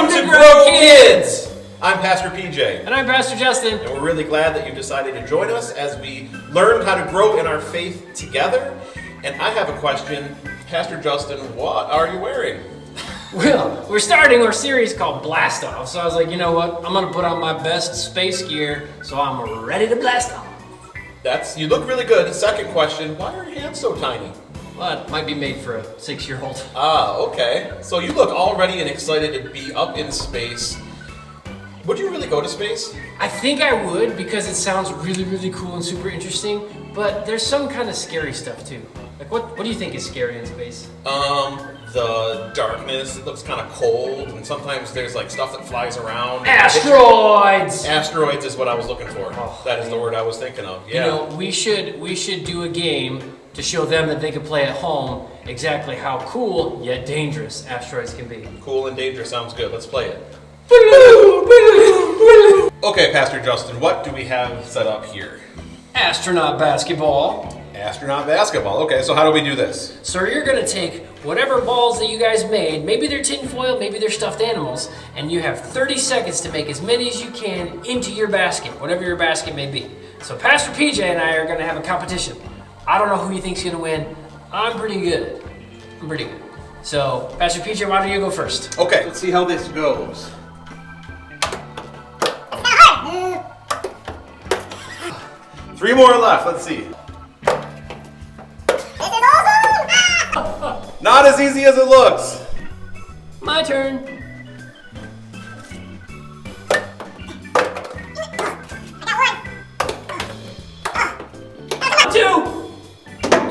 Welcome to Grow Kids! I'm Pastor PJ. And I'm Pastor Justin. And we're really glad that you decided to join us as we learn how to grow in our faith together. And I have a question. Pastor Justin, what are you wearing? Well, we're starting our series called Blast Off. So I was like, you know what? I'm going to put on my best space gear so I'm ready to blast off. You look really good. Second question, why are your hands so tiny? Well, it might be made for a 6-year-old. Ah, okay. So you look all ready and excited to be up in space. Would you really go to space? I think I would because it sounds really, really cool and super interesting. But there's some kind of scary stuff too. Like what do you think is scary in space? The darkness. It looks kind of cold, and sometimes there's like stuff that flies around. Asteroids! Asteroids is what I was looking for. Oh, that is the word I was thinking of. Yeah. You know, we should do a game to show them that they can play at home exactly how cool yet dangerous asteroids can be. Cool and dangerous sounds good. Let's play it. Okay, Pastor Justin, what do we have set up here? Astronaut Basketball. Astronaut Basketball. Okay, so how do we do this? So you're going to take whatever balls that you guys made, maybe they're tinfoil, maybe they're stuffed animals, and you have 30 seconds to make as many as you can into your basket, whatever your basket may be. So Pastor PJ and I are going to have a competition. I don't know who you think's going to win. I'm pretty good. So, Pastor PJ, why don't you go first? Okay. Let's see how this goes. Three more left. Let's see. Not as easy as it looks. My turn. Two.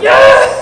Yes!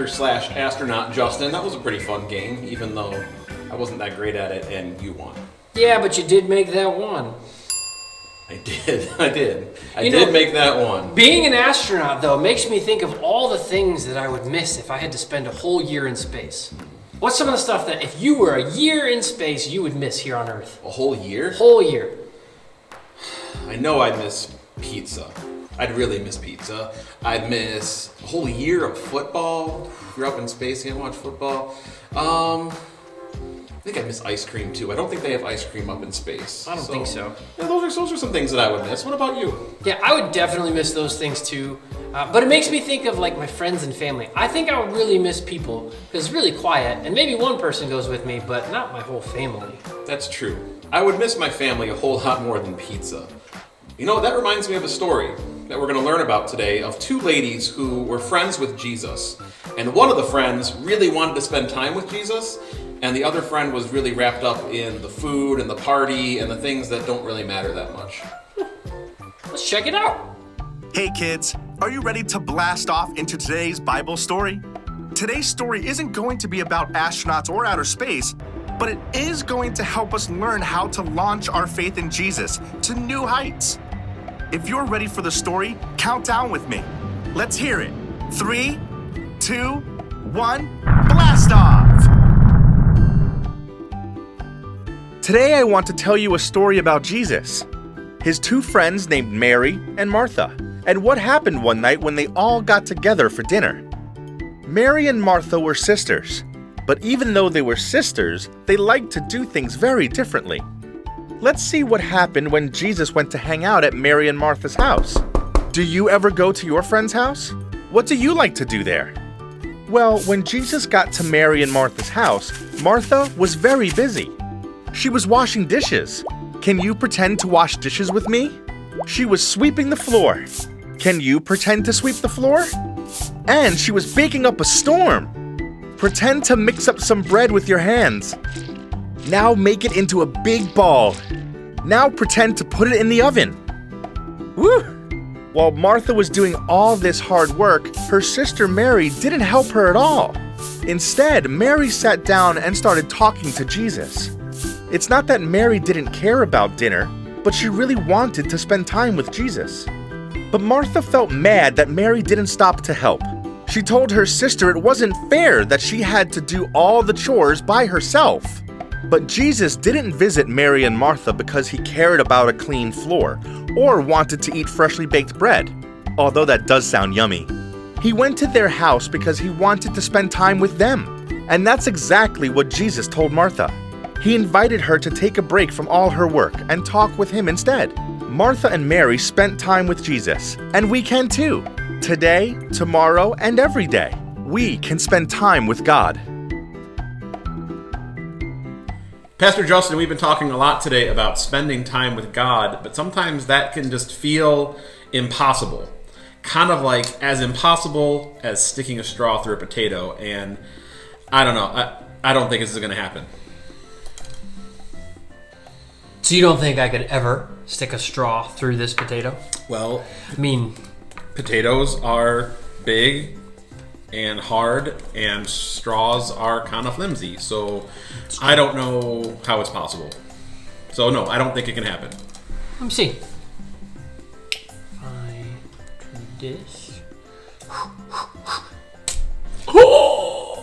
Pastor/Astronaut Justin. That was a pretty fun game, even though I wasn't that great at it and you won. Yeah, but you did make that one. I did. I did make that one. Being an astronaut, though, makes me think of all the things that I would miss if I had to spend a whole year in space. What's some of the stuff that if you were a year in space, you would miss here on Earth? A whole year? Whole year. I know I'd miss pizza. I'd really miss pizza. I'd miss a whole year of football. If you're up in space, you can't watch football. I think I miss ice cream too. I don't think they have ice cream up in space. I don't think so. Yeah, those are some things that I would miss. What about you? Yeah, I would definitely miss those things too. But it makes me think of like my friends and family. I think I would really miss people because it's really quiet, and maybe one person goes with me, but not my whole family. That's true. I would miss my family a whole lot more than pizza. You know, that reminds me of a story that we're going to learn about today of two ladies who were friends with Jesus. And one of the friends really wanted to spend time with Jesus, and the other friend was really wrapped up in the food and the party and the things that don't really matter that much. Let's check it out. Hey kids, are you ready to blast off into today's Bible story? Today's story isn't going to be about astronauts or outer space, but it is going to help us learn how to launch our faith in Jesus to new heights. If you're ready for the story, count down with me. Let's hear it. 3, 2, 1, blast off! Today I want to tell you a story about Jesus, his two friends named Mary and Martha, and what happened one night when they all got together for dinner. Mary and Martha were sisters, but even though they were sisters, they liked to do things very differently. Let's see what happened when Jesus went to hang out at Mary and Martha's house. Do you ever go to your friend's house? What do you like to do there? Well, when Jesus got to Mary and Martha's house, Martha was very busy. She was washing dishes. Can you pretend to wash dishes with me? She was sweeping the floor. Can you pretend to sweep the floor? And she was baking up a storm. Pretend to mix up some bread with your hands. Now make it into a big ball. Now pretend to put it in the oven. Woo! While Martha was doing all this hard work, her sister Mary didn't help her at all. Instead, Mary sat down and started talking to Jesus. It's not that Mary didn't care about dinner, but she really wanted to spend time with Jesus. But Martha felt mad that Mary didn't stop to help. She told her sister it wasn't fair that she had to do all the chores by herself. But Jesus didn't visit Mary and Martha because he cared about a clean floor or wanted to eat freshly baked bread, although that does sound yummy. He went to their house because he wanted to spend time with them. And that's exactly what Jesus told Martha. He invited her to take a break from all her work and talk with him instead. Martha and Mary spent time with Jesus, and we can too. Today, tomorrow, and every day, we can spend time with God. Pastor Justin, we've been talking a lot today about spending time with God, but sometimes that can just feel impossible. Kind of like as impossible as sticking a straw through a potato, and I don't know, I don't think this is going to happen. So you don't think I could ever stick a straw through this potato? Well, I mean, potatoes are big and hard, and straws are kind of flimsy, so I don't know how it's possible. So no, I don't think it can happen. let me see. I do this.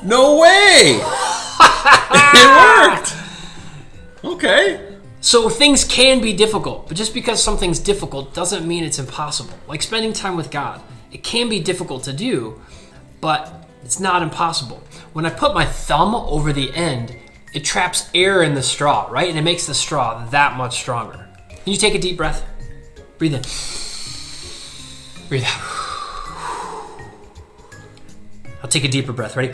No way! It worked! Okay. So things can be difficult, but just because something's difficult doesn't mean it's impossible. Like spending time with God. It can be difficult to do, but it's not impossible. When I put my thumb over the end, it traps air in the straw, right? And it makes the straw that much stronger. Can you take a deep breath? Breathe in. Breathe out. I'll take a deeper breath. Ready?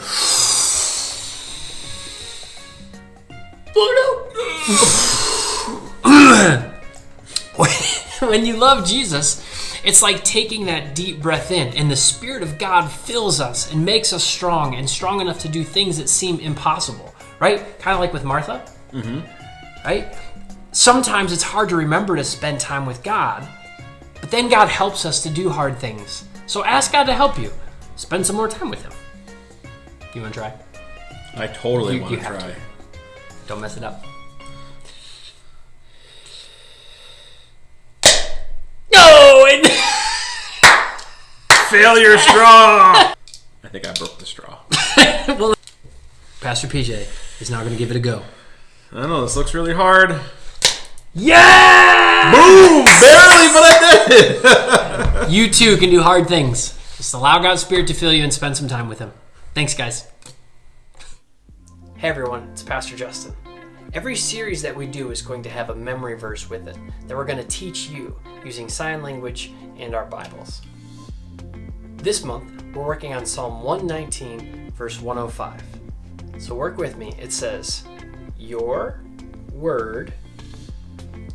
When you love Jesus, it's like taking that deep breath in, and the Spirit of God fills us and makes us strong and strong enough to do things that seem impossible, right? Kind of like with Martha, right? Sometimes it's hard to remember to spend time with God, but then God helps us to do hard things. So ask God to help you. Spend some more time with Him. You want to try? I totally want to have try. Don't mess it up. No! Failure straw! I think I broke the straw. Well, Pastor PJ is now going to give it a go. I don't know, this looks really hard. Yeah! Boom! Barely, but I did! You too can do hard things. Just allow God's Spirit to fill you and spend some time with Him. Thanks, guys. Hey everyone, it's Pastor Justin. Every series that we do is going to have a memory verse with it that we're going to teach you using sign language and our Bibles. This month, we're working on Psalm 119, verse 105. So work with me. It says, "Your word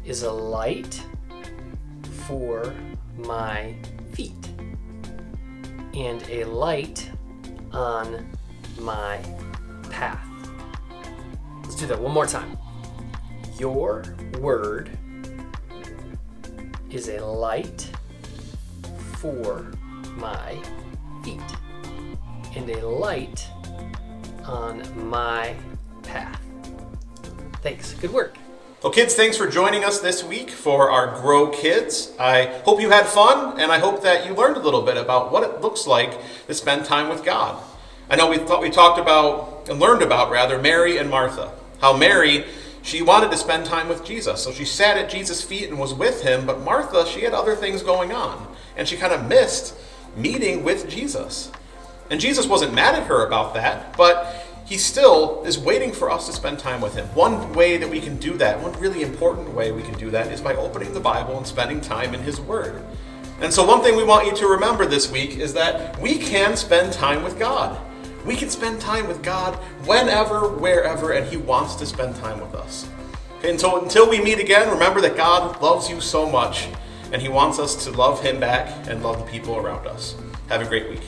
is a light for my feet and a light on my path." Let's do that one more time. Your word is a light for my feet and a light on my path. Thanks. Good work. Well, kids, thanks for joining us this week for our Grow Kids. I hope you had fun, and I hope that you learned a little bit about what it looks like to spend time with God. I know we talked about, and learned about rather, Mary and Martha. How Mary, she wanted to spend time with Jesus, so she sat at Jesus' feet and was with him, but Martha, she had other things going on, and she kind of missed meeting with Jesus. And Jesus wasn't mad at her about that, but he still is waiting for us to spend time with him. One way that we can do that, one really important way we can do that, is by opening the Bible and spending time in his word. And so one thing we want you to remember this week is that we can spend time with God. We can spend time with God whenever, wherever, and he wants to spend time with us. Okay, and so until we meet again, remember that God loves you so much, and he wants us to love him back and love the people around us. Have a great week.